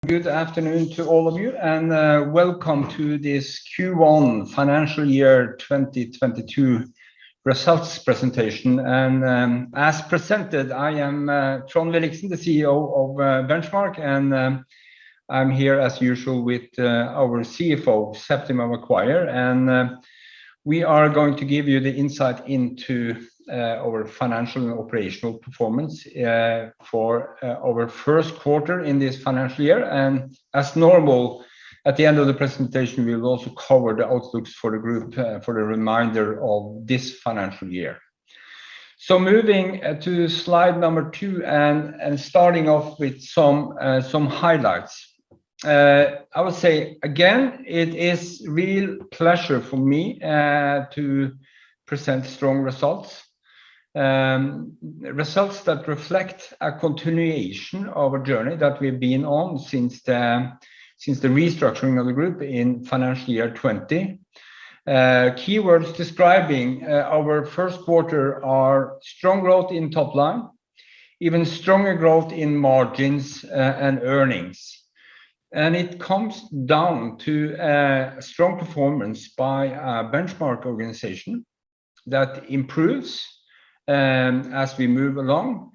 Good afternoon to all of you, and welcome to this Q1 financial year 2022 results presentation. And as presented, I am Trond Williksen, the CEO of Benchmark, and I'm here as usual with our CFO, Septima Maguire, and we are going to give you the insight into our financial and operational performance for our first quarter in this financial year. And as normal, at the end of the presentation, we will also cover the outlooks for the group for the remainder of this financial year. So moving to slide number 2 and starting off with some highlights. I would say again, it is real pleasure for me to present strong results. Results that reflect a continuation of a journey that we've been on since the restructuring of the group in financial year 20. Keywords describing our first quarter are strong growth in top line, even stronger growth in margins and earnings. And it comes down to a strong performance by a benchmark organization that improves as we move along,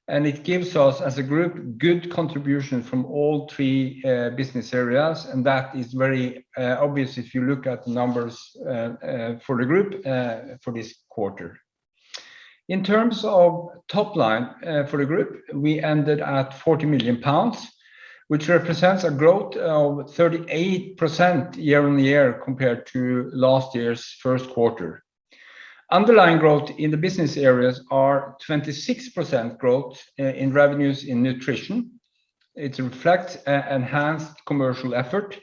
and it gives us as a group good contribution from all 3 business areas, and that is very obvious if you look at the numbers for the group for this quarter. In terms of top line for the group, we ended at 40 million pounds, which represents a growth of 38% year-on-year compared to last year's first quarter. Underlying growth in the business areas are 26% growth in revenues in nutrition. It reflects enhanced commercial effort,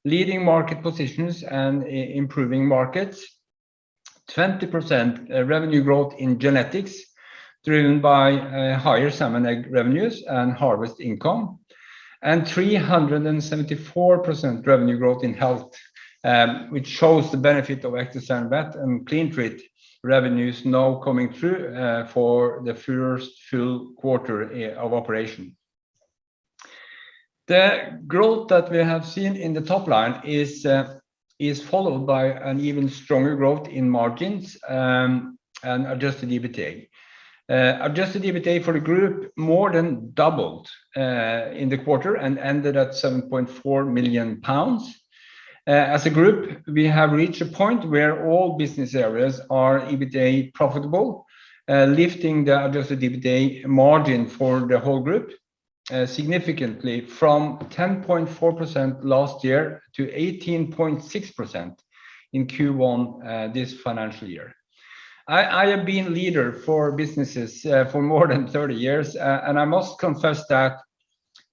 leading market positions and improving markets. 20% revenue growth in genetics, driven by higher salmon egg revenues and harvest income. And 374% revenue growth in health, which shows the benefit of Ectosan Vet and CleanTreat revenues now coming through for the first full quarter of operation. The growth that we have seen in the top line is followed by an even stronger growth in margins and adjusted EBITDA. Adjusted EBITDA for the group more than doubled in the quarter and ended at 7.4 million pounds. As a group, we have reached a point where all business areas are EBITDA profitable, lifting the adjusted EBITDA margin for the whole group significantly from 10.4% last year to 18.6% in Q1 this financial year. I have been leader for businesses for more than 30 years, and I must confess that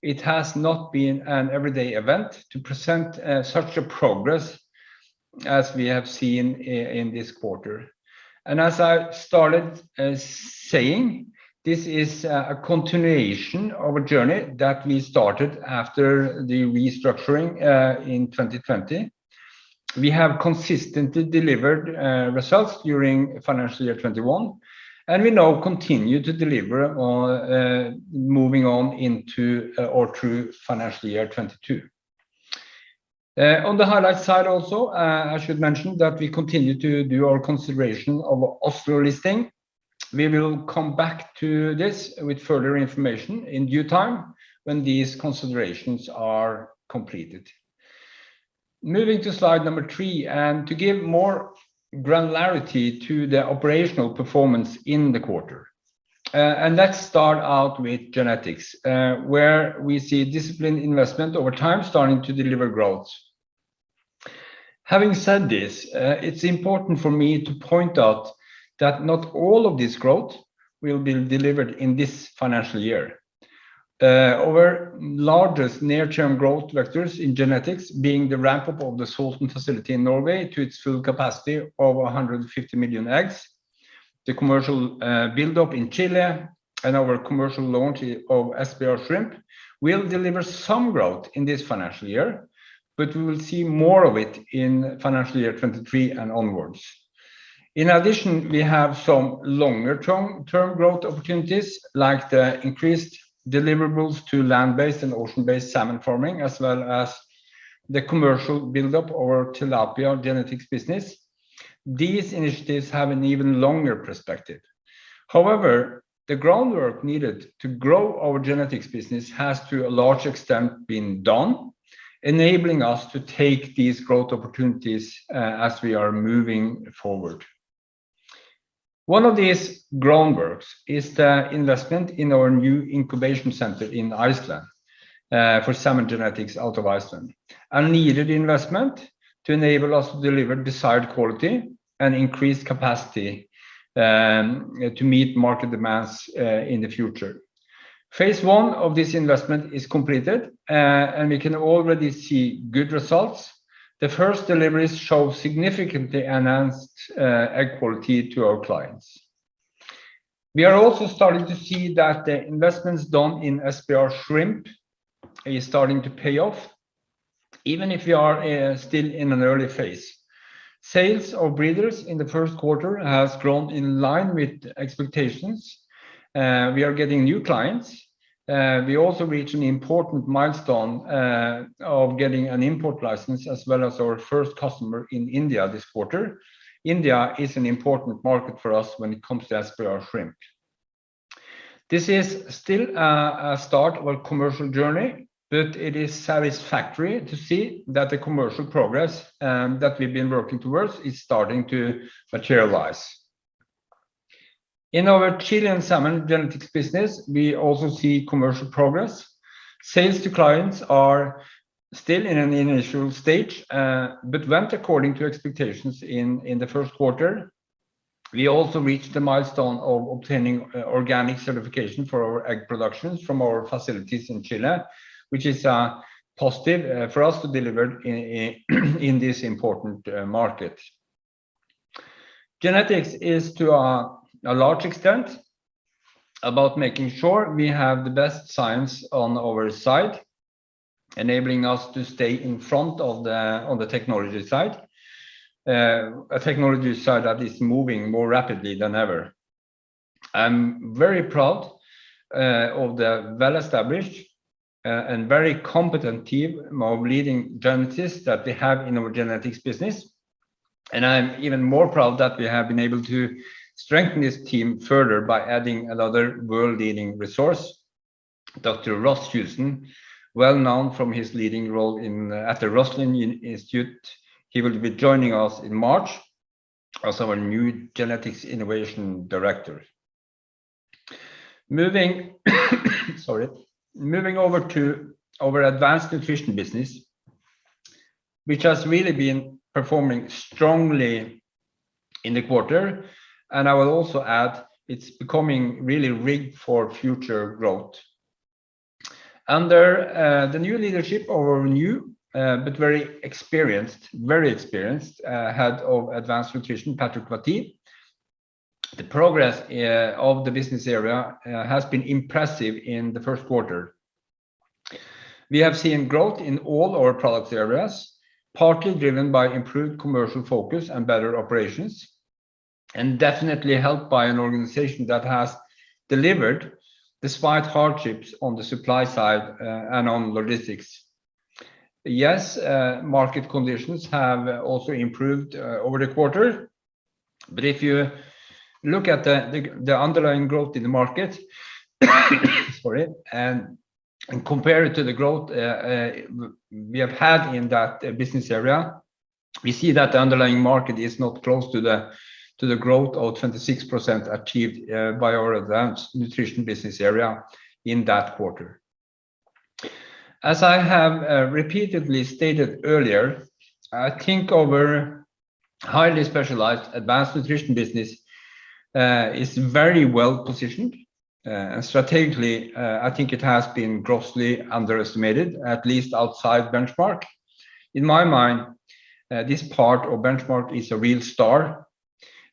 it has not been an everyday event to present such a progress as we have seen in this quarter. And as I started saying, this is a continuation of a journey that we started after the restructuring in 2020. We have consistently delivered results during financial year 21, and we now continue to deliver on moving on into or through financial year 22. On the highlight side also, I should mention that we continue to do our consideration of Oslo listing. We will come back to this with further information in due time when these considerations are completed. Moving to slide number 3, and to give more granularity to the operational performance in the quarter. And let's start out with genetics, where we see disciplined investment over time starting to deliver growth. Having said this, it's important for me to point out that not all of this growth will be delivered in this financial year. Our largest near-term growth vectors in genetics being the ramp-up of the Salten facility in Norway to its full capacity of 150 million eggs, the commercial build-up in Chile, and our commercial launch of SBR shrimp will deliver some growth in this financial year, but we will see more of it in financial year 23 and onwards. In addition, we have some longer-term growth opportunities, like the increased deliverables to land-based and ocean-based salmon farming, as well as the commercial build-up of our tilapia genetics business. These initiatives have an even longer perspective. However, the groundwork needed to grow our genetics business has to a large extent been done, enabling us to take these growth opportunities as we are moving forward. One of these groundworks is the investment in our new incubation center in Iceland for salmon genetics out of Iceland, a needed investment to enable us to deliver desired quality and increased capacity to meet market demands in the future. Phase 1 of this investment is completed, and we can already see good results. The first deliveries show significantly enhanced egg quality to our clients. We are also starting to see that the investments done in SPR shrimp is starting to pay off, even if we are still in an early phase. Sales of breeders in the first quarter has grown in line with expectations. We are getting new clients. We also reached an important milestone of getting an import license, as well as our first customer in India this quarter. India is an important market for us when it comes to SPR shrimp. This is still a start of a commercial journey, but it is satisfactory to see that the commercial progress that we've been working towards is starting to materialize. In our Chilean salmon genetics business, we also see commercial progress. Sales to clients are still in an initial stage, but went according to expectations in the first quarter. We also reached the milestone of obtaining organic certification for our egg productions from our facilities in Chile, which is positive for us to deliver in this important market. Genetics is to a large extent about making sure we have the best science on our side, enabling us to stay in front of on the technology side, a technology side that is moving more rapidly than ever. I'm very proud of the well-established and very competent team of leading geneticists that we have in our genetics business. And I'm even more proud that we have been able to strengthen this team further by adding another world-leading resource, Dr. Ross Houston, well known from his leading role at the Roslin Institute. He will be joining us in March as our new genetics innovation director. Moving over to our advanced nutrition business, which has really been performing strongly in the quarter. And I will also add, it's becoming really rigged for future growth. Under the new leadership of our new, but very experienced head of advanced nutrition, Patrick Vati, the progress of the business area has been impressive in the first quarter. We have seen growth in all our product areas, partly driven by improved commercial focus and better operations, and definitely helped by an organization that has delivered despite hardships on the supply side and on logistics. Yes, market conditions have also improved over the quarter, but if you look at the underlying growth in the market, sorry, and compare it to the growth we have had in that business area, we see that the underlying market is not close to the growth of 26% achieved by our advanced nutrition business area in that quarter. As I have repeatedly stated earlier, I think our highly specialized advanced nutrition business is very well positioned, and strategically, I think it has been grossly underestimated, at least outside Benchmark. In my mind, this part of Benchmark is a real star,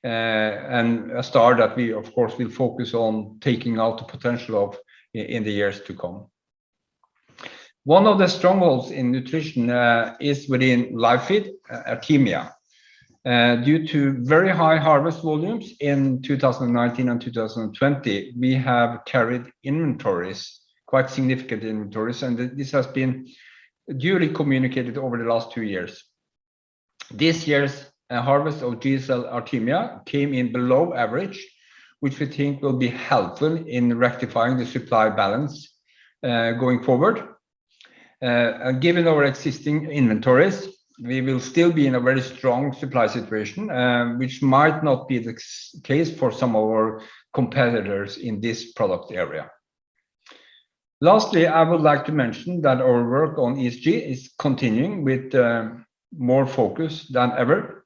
and a star that we, of course, will focus on taking out the potential of in the years to come. One of the strongholds in nutrition is within live feed, Artemia. Due to very high harvest volumes in 2019 and 2020, we have carried inventories quite significant inventories, and this has been duly communicated over the last 2 years. This year's harvest of GSL Artemia came in below average, which we think will be helpful in rectifying the supply balance going forward. Given our existing inventories, we will still be in a very strong supply situation, which might not be the case for some of our competitors in this product area. Lastly, I would like to mention that our work on ESG is continuing with more focus than ever.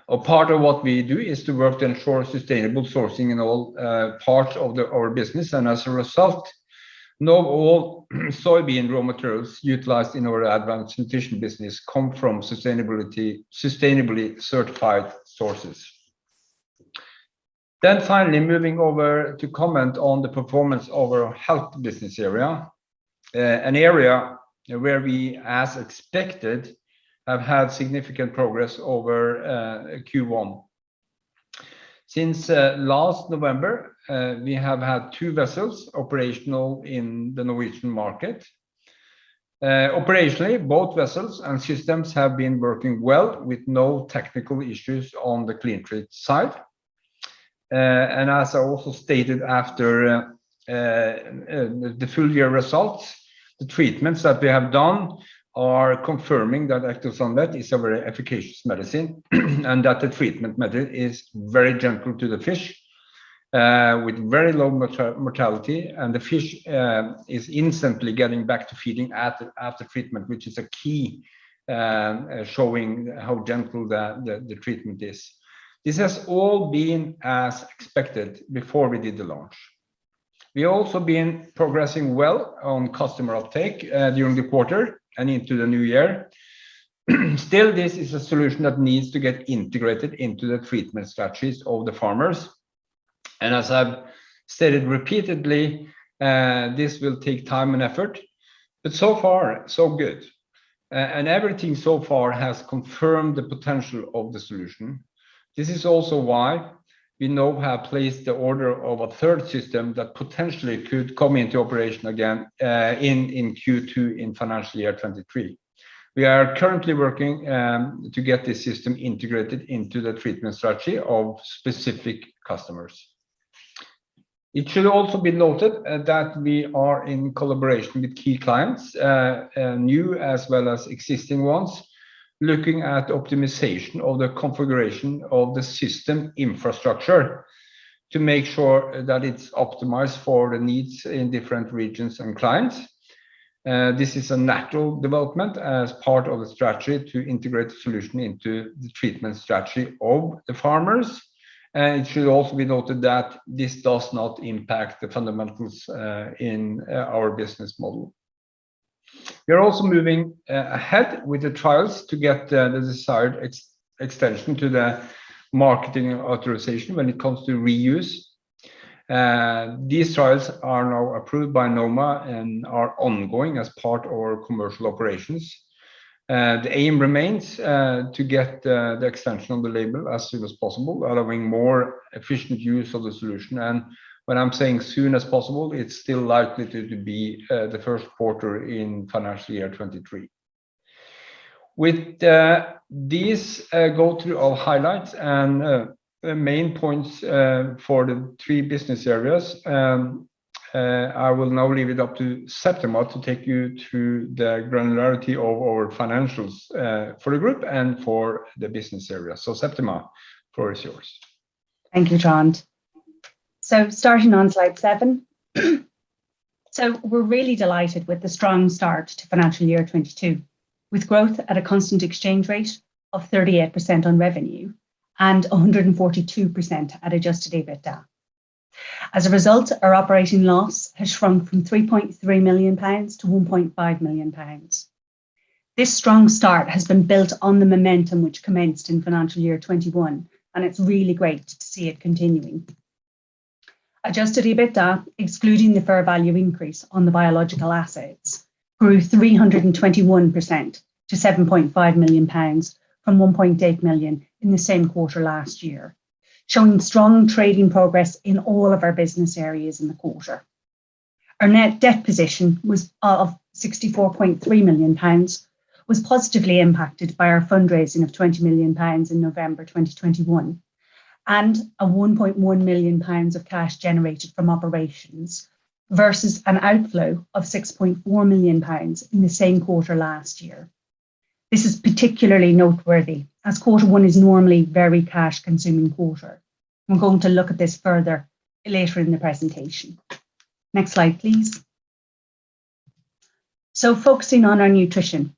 A part of what we do is to work to ensure sustainable sourcing in all parts of our business, and as a result, now all soybean raw materials utilized in our advanced nutrition business come from sustainably certified sources. Then finally, moving over to comment on the performance of our health business area, an area where we, as expected, have had significant progress over Q1. Since last November, we have had 2 vessels operational in the Norwegian market. Operationally, both vessels and systems have been working well with no technical issues on the CleanTreat side. And as I also stated after the full year results, the treatments that we have done are confirming that Ectosan is a very efficacious medicine and that the treatment method is very gentle to the fish with very low mortality, and the fish is instantly getting back to feeding after treatment, which is a key showing how gentle the treatment is. This has all been as expected before we did the launch. We also been progressing well on customer uptake during the quarter and into the new year. Still, this is a solution that needs to get integrated into the treatment strategies of the farmers. And as I've stated repeatedly, this will take time and effort, but so far, so good. And everything so far has confirmed the potential of the solution. This is also why we now have placed the order of a 3rd system that potentially could come into operation again in Q2 in financial year 23. We are currently working to get this system integrated into the treatment strategy of specific customers. It should also be noted that we are in collaboration with key clients, new as well as existing ones, looking at optimization of the configuration of the system infrastructure to make sure that it's optimized for the needs in different regions and clients. This is a natural development as part of the strategy to integrate the solution into the treatment strategy of the farmers. And it should also be noted that this does not impact the fundamentals in our business model. We are also moving ahead with the trials to get the desired extension to the marketing authorization when it comes to reuse. These trials are now approved by NOMA and are ongoing as part of our commercial operations. The aim remains to get the extension of the label as soon as possible, allowing more efficient use of the solution. And when I'm saying soon as possible, it's still likely to be the first quarter in financial year 23. With these go through our highlights and main points for the 3 business areas, I will now leave it up to Septima to take you through the granularity of our financials for the group and for the business area. So Septima, floor is yours. Thank you, Trond. So starting on slide 7. So we're really delighted with the strong start to financial year 22, with growth at a constant exchange rate of 38% on revenue and 142% at adjusted EBITDA. As a result, our operating loss has shrunk from £3.3 million to £1.5 million. This strong start has been built on the momentum which commenced in financial year 21, and it's really great to see it continuing. Adjusted EBITDA, excluding the fair value increase on the biological assets, grew 321% to £7.5 million from £1.8 million in the same quarter last year, showing strong trading progress in all of our business areas in the quarter. Our net debt position was of £64.3 million, was positively impacted by our fundraising of £20 million in November 2021 and a £1.1 million of cash generated from operations versus an outflow of £6.4 million in the same quarter last year. This is particularly noteworthy as Q1 is normally a very cash consuming quarter. We're going to look at this further later in the presentation. Next slide, please. So focusing on our nutrition.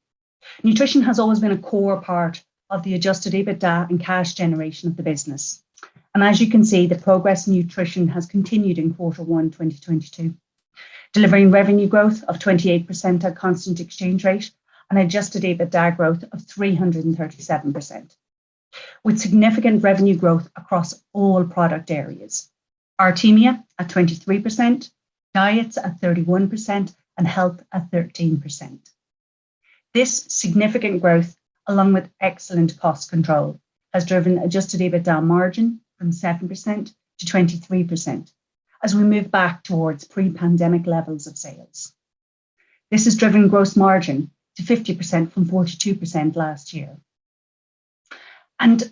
Nutrition has always been a core part of the adjusted EBITDA and cash generation of the business. And as you can see, the progress in nutrition has continued in Q1 2022, delivering revenue growth of 28% at constant exchange rate and adjusted EBITDA growth of 337%, with significant revenue growth across all product areas. Artemia at 23%, diets at 31%, and health at 13%. This significant growth, along with excellent cost control, has driven adjusted EBITDA margin from 7% to 23% as we move back towards pre-pandemic levels of sales. This has driven gross margin to 50% from 42% last year. And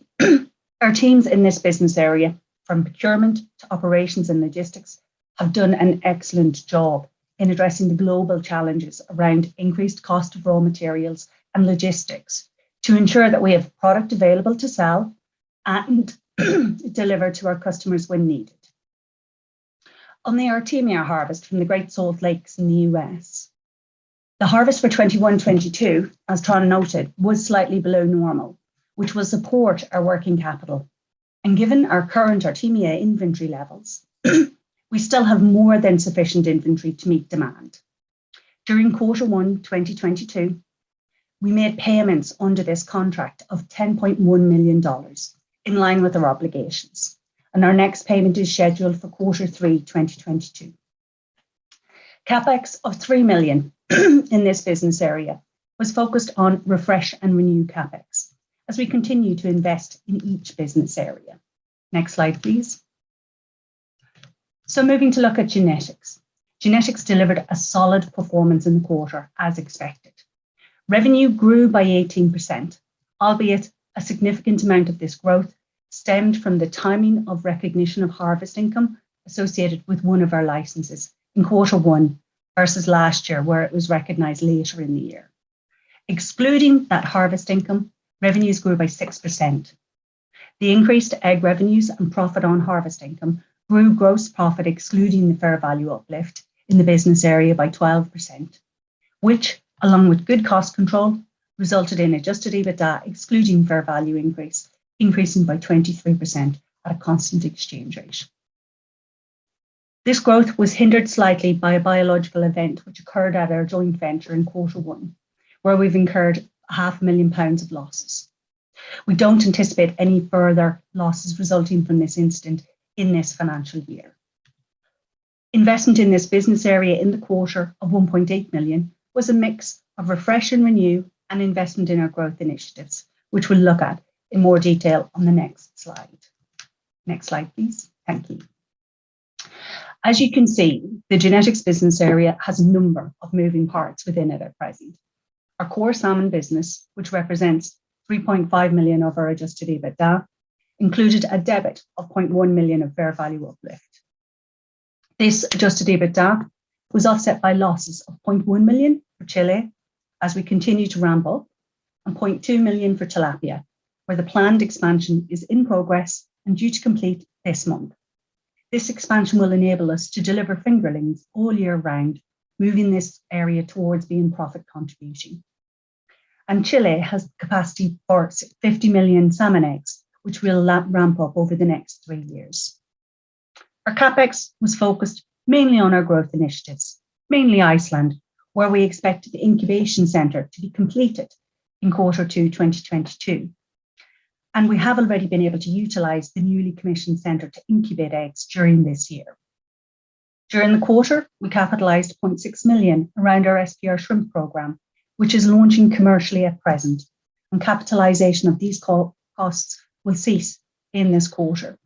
our teams in this business area, from procurement to operations and logistics, have done an excellent job in addressing the global challenges around increased cost of raw materials and logistics to ensure that we have product available to sell and deliver to our customers when needed. On the Artemia harvest from the Great Salt Lakes in the US, the harvest for 21-22, as Trond noted, was slightly below normal, which will support our working capital. And given our current Artemia inventory levels, we still have more than sufficient inventory to meet demand. During Q1 2022, we made payments under this contract of $10.1 million in line with our obligations, and our next payment is scheduled for Q3 2022. CapEx of $3 million in this business area was focused on refresh and renew CapEx as we continue to invest in each business area. Next slide, please. So moving to look at genetics. Genetics delivered a solid performance in the quarter as expected. Revenue grew by 18%, albeit a significant amount of this growth stemmed from the timing of recognition of harvest income associated with one of our licenses in Q1 versus last year, where it was recognised later in the year. Excluding that harvest income, revenues grew by 6%. The increased egg revenues and profit on harvest income grew gross profit excluding the fair value uplift in the business area by 12%, which, along with good cost control, resulted in adjusted EBITDA excluding fair value increasing by 23% at a constant exchange rate. This growth was hindered slightly by a biological event which occurred at our joint venture in Q1, where we've incurred £500,000 of losses. We don't anticipate any further losses resulting from this incident in this financial year. Investment in this business area in the quarter of £1.8 million was a mix of refresh and renew and investment in our growth initiatives, which we'll look at in more detail on the next slide. Next slide, please. Thank you. As you can see, the genetics business area has a number of moving parts within it at present. Our core salmon business, which represents 3.5 million of our adjusted EBITDA, included a debit of 0.1 million of fair value uplift. This adjusted EBITDA was offset by losses of 0.1 million for Chile as we continue to ramp up and 0.2 million for tilapia, where the planned expansion is in progress and due to complete this month. This expansion will enable us to deliver fingerlings all year round, moving this area towards being profit contributing. And Chile has capacity for 50 million salmon eggs, which will ramp up over the next 3 years. Our CapEx was focused mainly on our growth initiatives, mainly Iceland, where we expect the incubation centre to be completed in Q2 2022. And we have already been able to utilise the newly commissioned centre to incubate eggs during this year. During the quarter, we capitalised 0.6 million around our SPR shrimp programme, which is launching commercially at present, and capitalisation of these costs will cease in this quarter.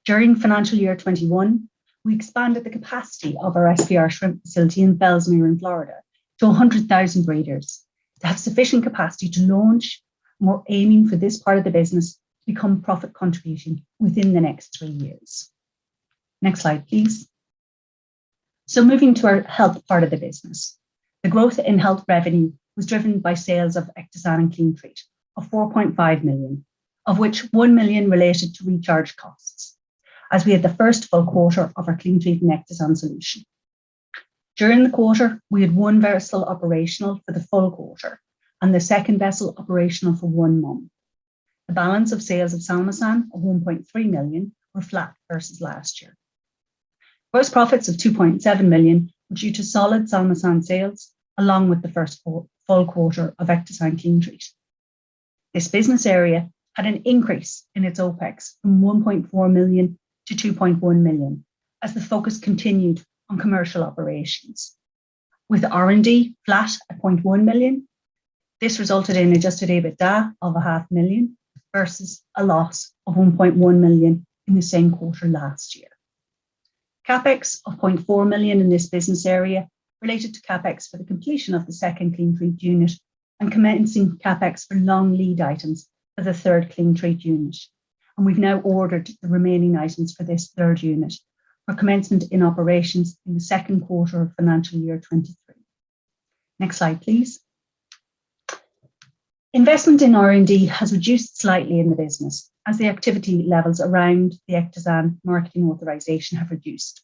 During financial year 21, we expanded the capacity of our SPR shrimp facility in Bellsmere in Florida to 100,000 breeders to have sufficient capacity to launch. We're aiming for this part of the business to become profit contributing within the next 3 years. Next slide, please. So moving to our health part of the business, the growth in health revenue was driven by sales of Ectosan and CleanTreat of 4.5 million, of which 1 million related to recharge costs, as we had the first full quarter of our CleanTreat and Ectosan solution. During the quarter, we had one vessel operational for the full quarter and the second vessel operational for 1 month. The balance of sales of Salmosan of 1.3 million were flat versus last year. Gross profits of 2.7 million were due to solid Salmosan sales, along with the first full quarter of Ectosan CleanTreat. This business area had an increase in its OPEX from 1.4 million to 2.1 million, as the focus continued on commercial operations. With R&D flat at 0.1 million, this resulted in adjusted EBITDA of 500,000 versus a loss of 1.1 million in the same quarter last year. CapEx of 0.4 million in this business area related to CapEx for the completion of the second CleanTreat unit and commencing CapEx for long lead items for the third CleanTreat unit. And we've now ordered the remaining items for this third unit for commencement in operations in the second quarter of financial year 23. Next slide, please. Investment in R&D has reduced slightly in the business as the activity levels around the Ectosan marketing authorization have reduced.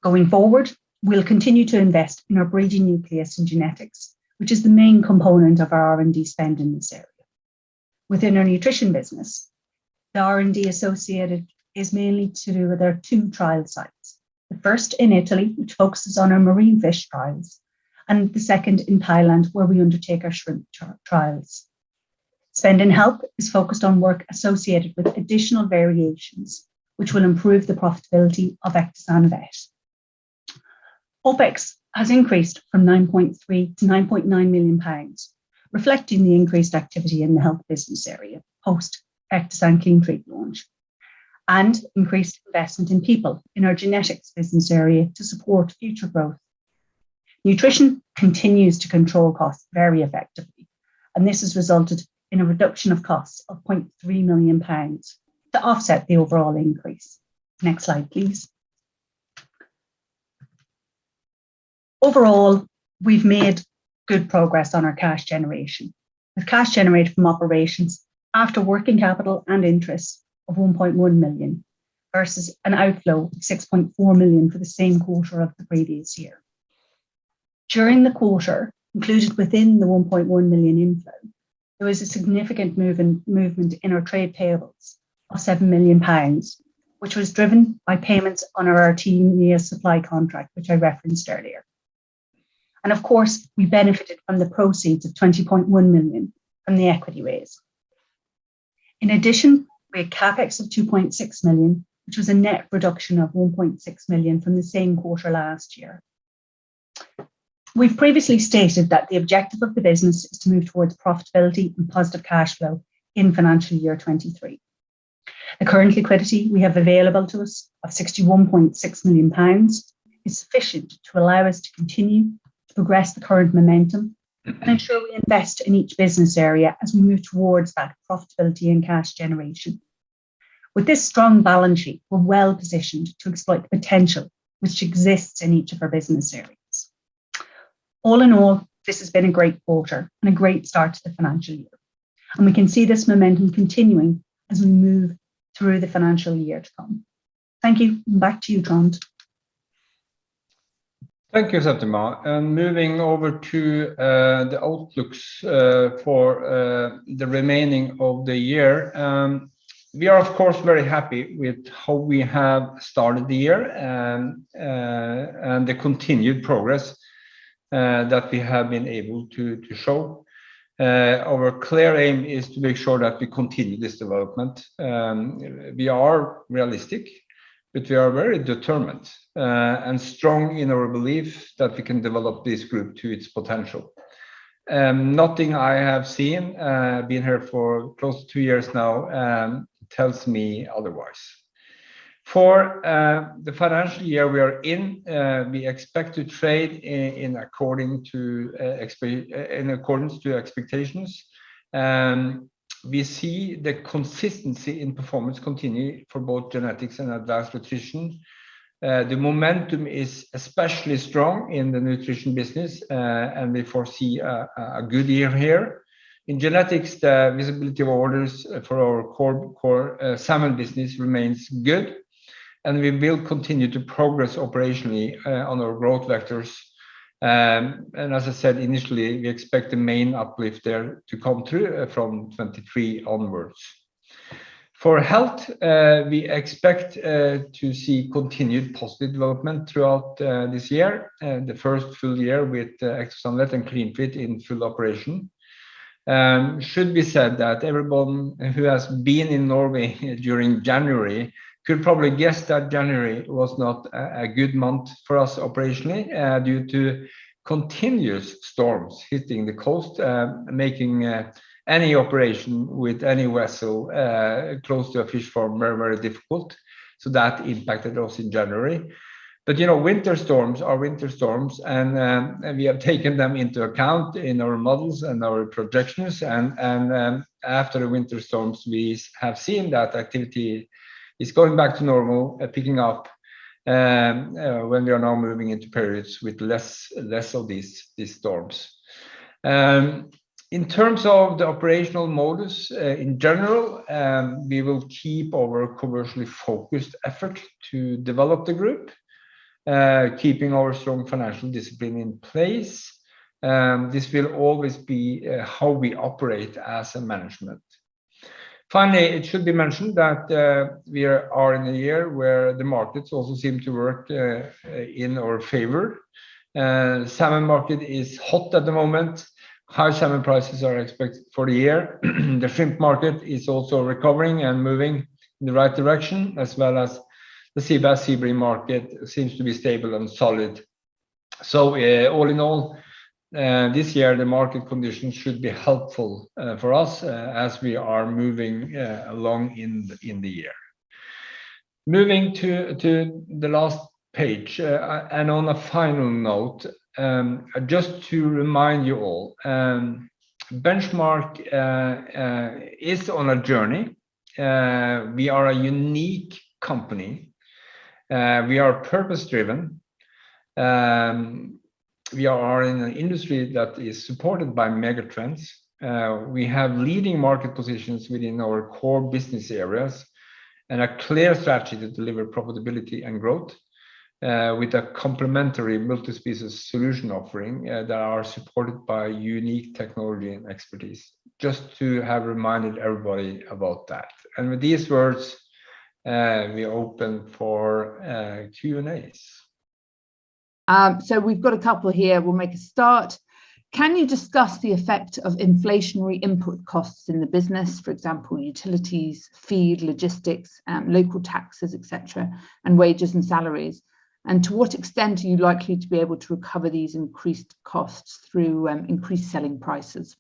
Going forward, we'll continue to invest in our breeding nucleus and genetics, which is the main component of our R&D spend in this area. Within our nutrition business, the R&D associated is mainly to do with our 2 trial sites. The first in Italy, which focuses on our marine fish trials, and the second in Thailand, where we undertake our shrimp trials. Spend in health is focused on work associated with additional variations, which will improve the profitability of Ectosan Vet. OPEX has increased from 9.3 to 9.9 million pounds, reflecting the increased activity in the health business area post Ectosan CleanTreat launch, and increased investment in people in our genetics business area to support future growth. Nutrition continues to control costs very effectively, and this has resulted in a reduction of costs of 0.3 million pounds to offset the overall increase. Next slide, please. Overall, we've made good progress on our cash generation, with cash generated from operations after working capital and interest of 1.1 million versus an outflow of 6.4 million for the same quarter of the previous year. During the quarter, included within the 1.1 million inflow, there was a significant movement in our trade payables of 7 million pounds, which was driven by payments on our Artemia supply contract, which I referenced earlier. And of course, we benefited from the proceeds of 20.1 million from the equity raise. In addition, we had CapEx of 2.6 million, which was a net reduction of 1.6 million from the same quarter last year. We've previously stated that the objective of the business is to move towards profitability and positive cash flow in financial year 23. The current liquidity we have available to us of 61.6 million pounds is sufficient to allow us to continue to progress the current momentum and ensure we invest in each business area as we move towards that profitability and cash generation. With this strong balance sheet, we're well positioned to exploit the potential which exists in each of our business areas. All in all, this has been a great quarter and a great start to the financial year. And we can see this momentum continuing as we move through the financial year to come. Thank you. Back to you, Trond. Thank you, Septima. And moving over to the outlooks for the remaining of the year. We are, of course, very happy with how we have started the year and the continued progress that we have been able to show. Our clear aim is to make sure that we continue this development. We are realistic, but we are very determined and strong in our belief that we can develop this group to its potential. Nothing I have seen, been here for close to 2 years now, tells me otherwise. For the financial year we are in, we expect to trade in accordance to expectations. We see the consistency in performance continue for both genetics and advanced nutrition. The momentum is especially strong in the nutrition business, and we foresee a good year here. In genetics, the visibility of orders for our core salmon business remains good, and we will continue to progress operationally on our growth vectors. And as I said initially, we expect the main uplift there to come through from 2023 onwards. For health, we expect to see continued positive development throughout this year, the first full year with Ectosan Vet and CleanTreat in full operation. Should be said that everyone who has been in Norway during January could probably guess that January was not a good month for us operationally, due to continuous storms hitting the coast, making any operation with any vessel close to a fish farm very, very difficult. So that impacted us in January. But you know, winter storms are winter storms, and we have taken them into account in our models and our projections. And after the winter storms, we have seen that activity is going back to normal, picking up when we are now moving into periods with less of these storms. In terms of the operational modus, in general, we will keep our commercially focused effort to develop the group, keeping our strong financial discipline in place. This will always be how we operate as a management. Finally, it should be mentioned that we are in a year where the markets also seem to work in our favor. Salmon market is hot at the moment. High salmon prices are expected for the year. The shrimp market is also recovering and moving in the right direction, as well as the sea bass, sea bream market seems to be stable and solid. So all in all, this year the market conditions should be helpful for us as we are moving along in the year. Moving to the last page, and on a final note, just to remind you all, Benchmark is on a journey. We are a unique company. We are purpose-driven. We are in an industry that is supported by megatrends. We have leading market positions within our core business areas and a clear strategy to deliver profitability and growth, with a complementary multi-species solution offering that are supported by unique technology and expertise. Just to have reminded everybody about that. And with these words, we open for Q&As. So we've got a couple here. We'll make a start. Can you discuss the effect of inflationary input costs in the business, for example, utilities, feed, logistics, local taxes, etc., and wages and salaries? And to what extent are you likely to be able to recover these increased costs through increased selling prices?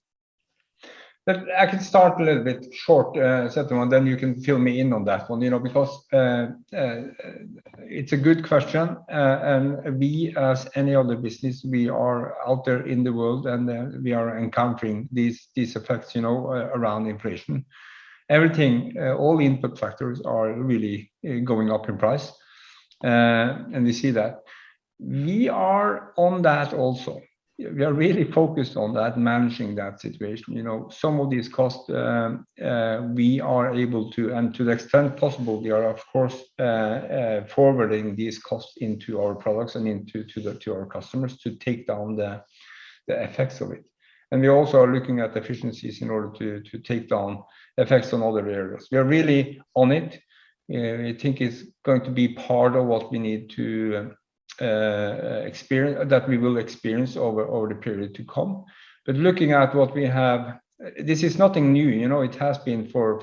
But I can start a little bit short, Septima, then you can fill me in on that one, you know, because it's a good question. And we, as any other business, we are out there in the world, and we are encountering these effects, you know, around inflation. Everything, all input factors are really going up in price. And we see that. We are on that also. We are really focused on that, managing that situation. You know, some of these costs we are able to, and to the extent possible, we are of course forwarding these costs into our products and into our customers to take down the effects of it. And we also are looking at efficiencies in order to take down effects on other areas. We are really on it. I think it's going to be part of what we need to experience, that we will experience over the period to come. But looking at what we have, this is nothing new, you know. It has been for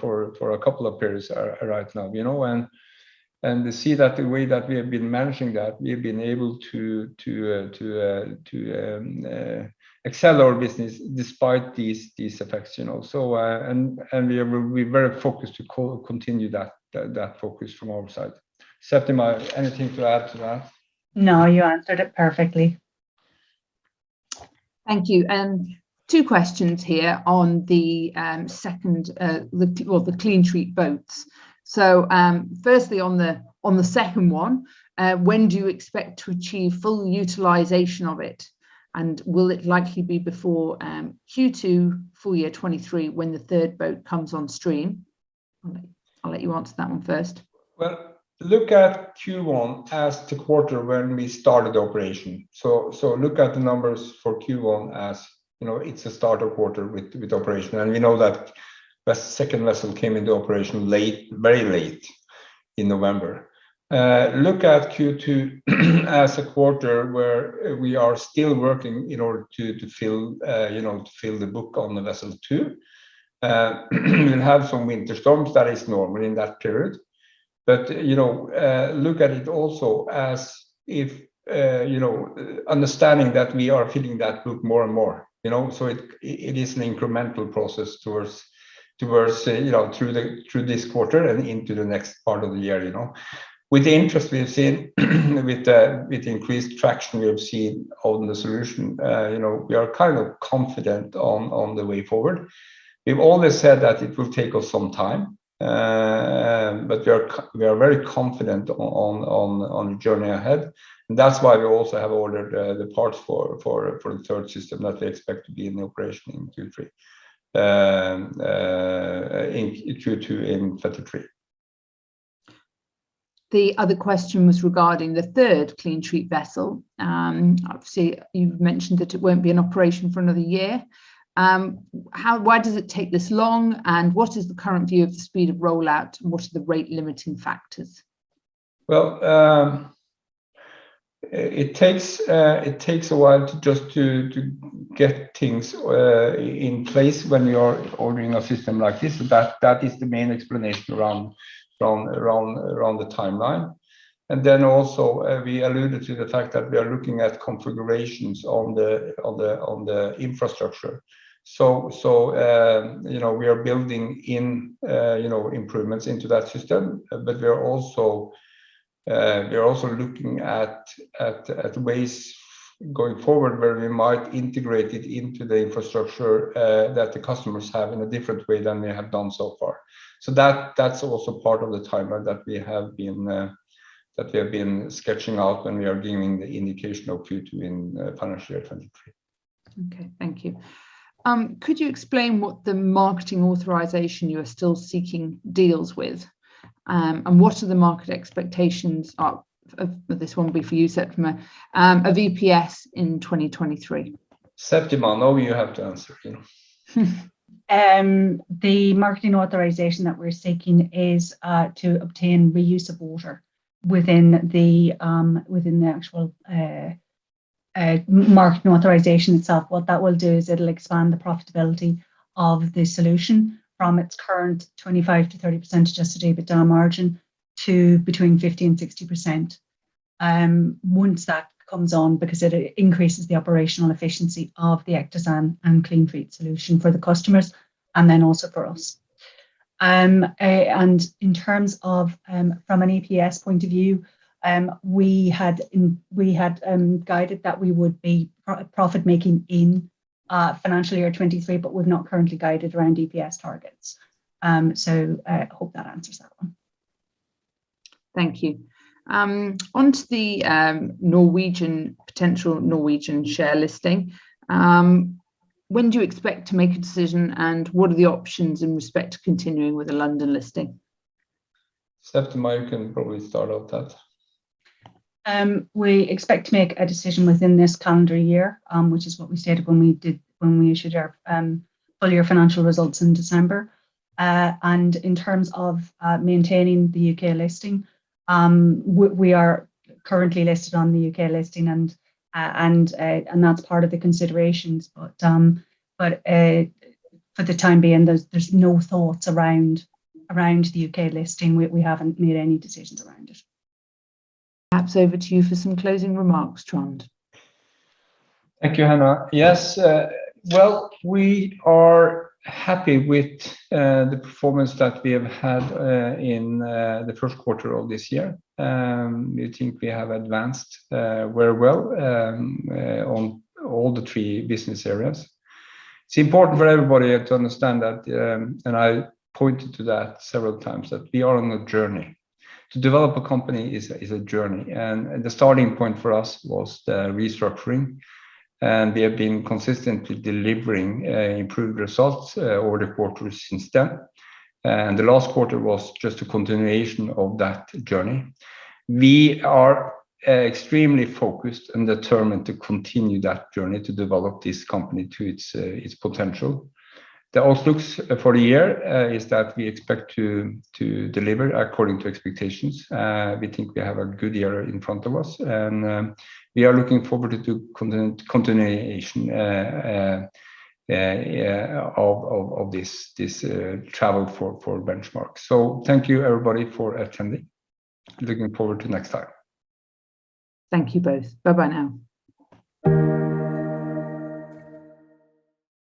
a couple of periods right now, you know, and to see that the way that we have been managing that, we have been able to excel our business despite these effects, you know. So and we're very focused to continue that focus from our side. Septima, anything to add to that? No, you answered it perfectly. Thank you. And two questions here on the the CleanTreat boats. So firstly, on the second one, when do you expect to achieve full utilisation of it? And will it likely be before Q2 full year 23 when the third boat comes on stream? I'll let you answer that one first. Well, look at Q1 as the quarter when we started the operation. So look at the numbers for Q1 as, you know, it's a starter quarter with operation. And we know that the second vessel came into operation late, very late in November. Look at Q2 as a quarter where we are still working in order to fill the book on the vessel 2. We'll have some winter storms, that is normal in that period. But, you know, look at it also as if, understanding that we are filling that book more and more, you know, so it is an incremental process towards through this quarter and into the next part of the year, you know. With the interest we have seen, with increased traction we have seen on the solution, we are kind of confident on the way forward. We've always said that it will take us some time, but we are very confident on the journey ahead. And that's why we also have ordered the parts for the third system that we expect to be in operation in Q3, in Q2 in 23. The other question was regarding the third CleanTreat vessel. Obviously, you've mentioned that it won't be in operation for another year. Why does it take this long? And what is the current view of the speed of rollout? And what are the rate limiting factors? Well, it takes a while to get things in place when you are ordering a system like this. So that is the main explanation around the timeline. And then also we alluded to the fact that we are looking at configurations on the infrastructure. So we are building in improvements into that system, but we are also looking at ways going forward where we might integrate it into the infrastructure that the customers have in a different way than we have done so far. So that's also part of the timeline that we have been sketching out when we are giving the indication of Q2 in financial year 23. Okay, thank you. Could you explain what the marketing authorization you are still seeking deals with, and what are the market expectations of this one will be for you, Septima, of EPS in 2023? Septima, no, you have to answer. The marketing authorization that we're seeking is to obtain reuse of water within the actual marketing authorization itself. What that will do is it'll expand the profitability of the solution from its current 25 to 30% adjusted EBITDA margin to between 50 and 60%. Once that comes on, because it increases the operational efficiency of the Ectosan and CleanTreat solution for the customers and then also for us. And in terms of from an EPS point of view, we had guided that we would be profit making in financial year 23, but we've not currently guided around EPS targets. So I hope that answers that one. Thank you. On to the potential Norwegian share listing. When do you expect to make a decision, and what are the options in respect to continuing with a London listing? Septima, you can probably start out that. We expect to make a decision within this calendar year, which is what we stated when we issued our full year financial results in December. And in terms of maintaining the UK listing, we are currently listed on the UK listing, and that's part of the considerations. But for the time being, there's no thoughts around the UK listing. We haven't made any decisions around it. Perhaps over to you for some closing remarks, Trond. Thank you, Hannah. Yes, well, we are happy with the performance that we have had in the first quarter of this year. We think we have advanced very well on all the 3 business areas. It's important for everybody to understand that, and I pointed to that several times, that we are on a journey. To develop a company is a journey, and the starting point for us was the restructuring, and we have been consistently delivering improved results over the quarters since then. And the last quarter was just a continuation of that journey. We are extremely focused and determined to continue that journey to develop this company to its potential. The outlooks for the year is that we expect to deliver according to expectations. We think we have a good year in front of us, and we are looking forward to continuation of this travel for Benchmark. So thank you everybody for attending. Looking forward to next time. Thank you both. Bye bye now.